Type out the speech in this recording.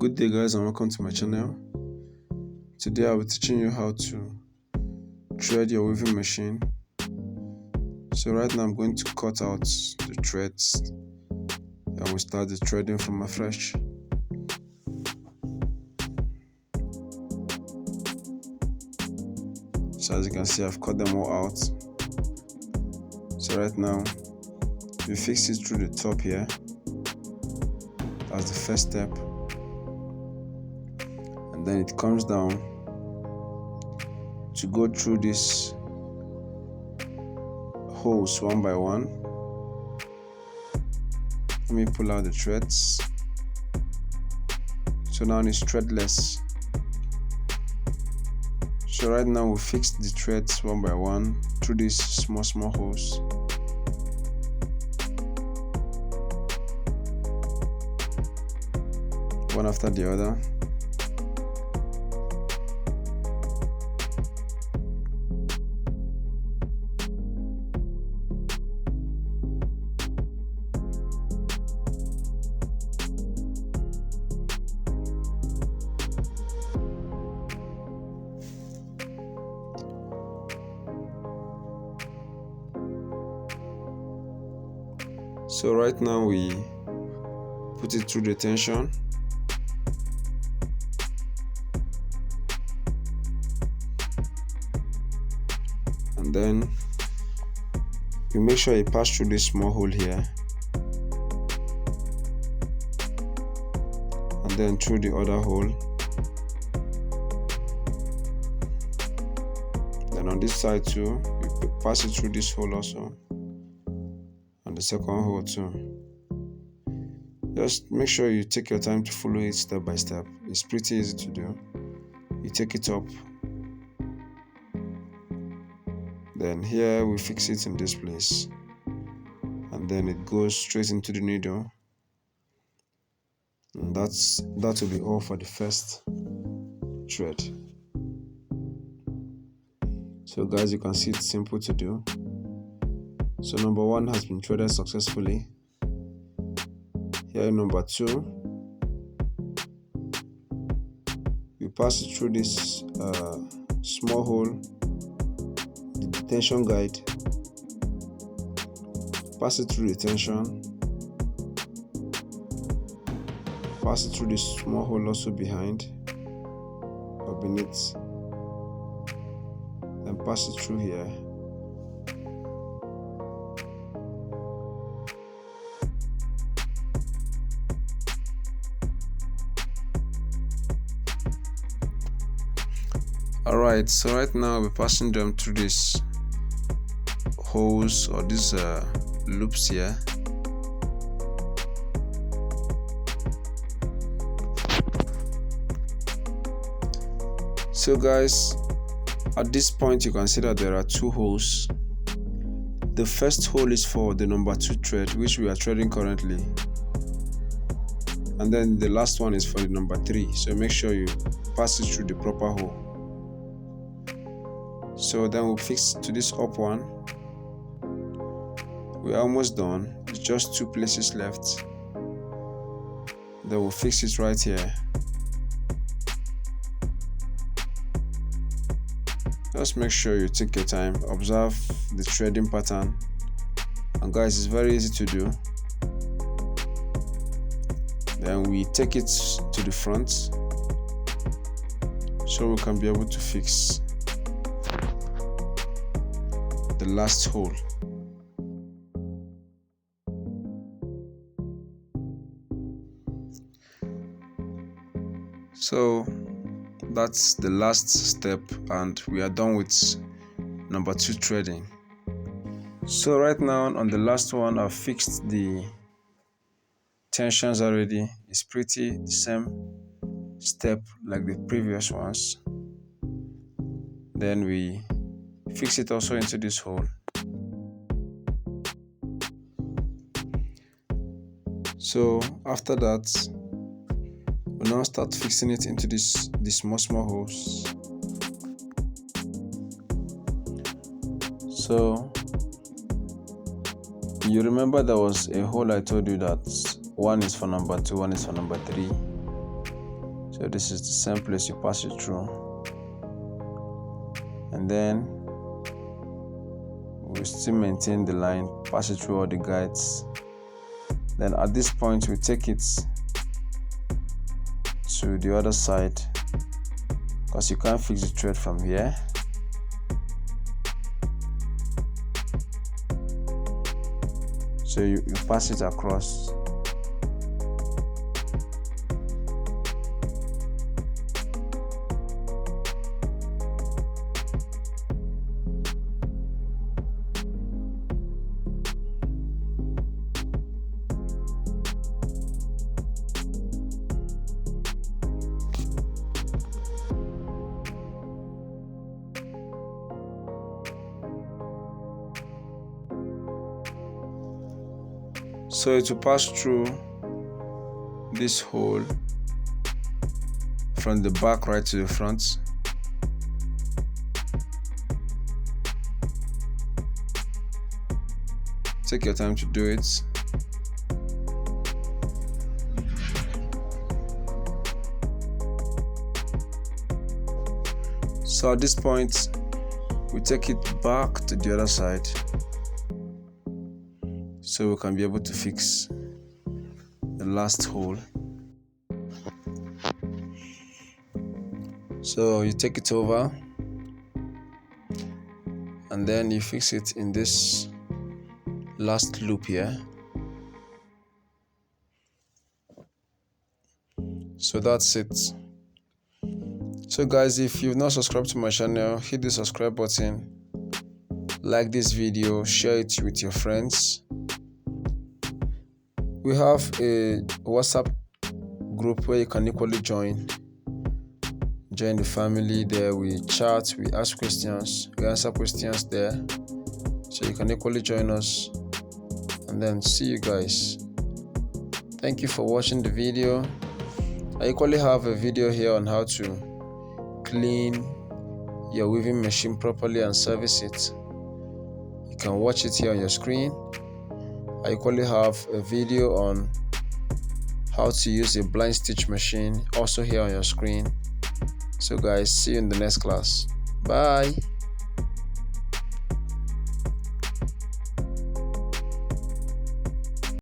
Good day guys, and welcome to my channel. Today I'll be teaching you how to thread your weaving machine. So right now I'm going to cut out the threads and we'll start the threading from afresh. So as you can see, I've cut them all out. So right now we fix it through the top here. That's the first step. And then it comes down to go through these holes one by one. Let me pull out the threads. So now it's threadless. So right now we fix the threads one by one through these small holes. One after the other. So right now we put it through the tension. And then you make sure you pass through this small hole here. And then through the other hole. Then on this side too, you pass it through this hole also. And the second hole too. Just make sure you take your time to follow it step by step. It's pretty easy to do. You take it up. Then here we fix it in this place. And then it goes straight into the needle. And that will be all for the first thread. So guys, you can see it's simple to do. So number one has been threaded successfully. Here number two, you pass it through this small hole, the detention guide, pass it through the tension, pass it through this small hole also behind or beneath, and pass it through here. Alright, so right now we're passing them through these holes or these loops here. So guys, at this point you can see that there are two holes. The first hole is for the number 2 thread, which we are threading currently. And then the last one is for the number 3. So make sure you pass it through the proper hole. So then we'll fix to this up one. We're almost done. It's just 2 places left. Then we'll fix it right here. Just make sure you take your time, observe the threading pattern. And guys, it's very easy to do. Then we take it to the front so we can be able to fix the last hole. So that's the last step and we are done with number 2 threading. So right now on the last one, I've fixed the tensions already. It's pretty the same step like the previous ones. Then we fix it also into this hole. So after that, we now start fixing it into these small holes. So you remember there was a hole I told you that one is for number 2, one is for number 3. So this is the same place you pass it through, and then we still maintain the line, pass it through all the guides. Then at this point we take it to the other side, because you can't fix the thread from here. So you pass it across. So it will pass through this hole from the back right to the front. Take your time to do it. So at this point, we take it back to the other side, so we can be able to fix the last hole. So you take it over and then you fix it in this last loop here. So that's it. So guys, if you've not subscribed to my channel, hit the subscribe button, like this video, share it with your friends. We have a WhatsApp group where you can equally join the family. There we chat, we ask questions, we answer questions there, so you can equally join us. And then see you guys. Thank you for watching the video. I equally have a video here on how to clean your weaving machine properly and service it. You can watch it here on your screen. I equally have a video on how to use a blind stitch machine, also here on your screen. So guys, see you in the next class. Bye.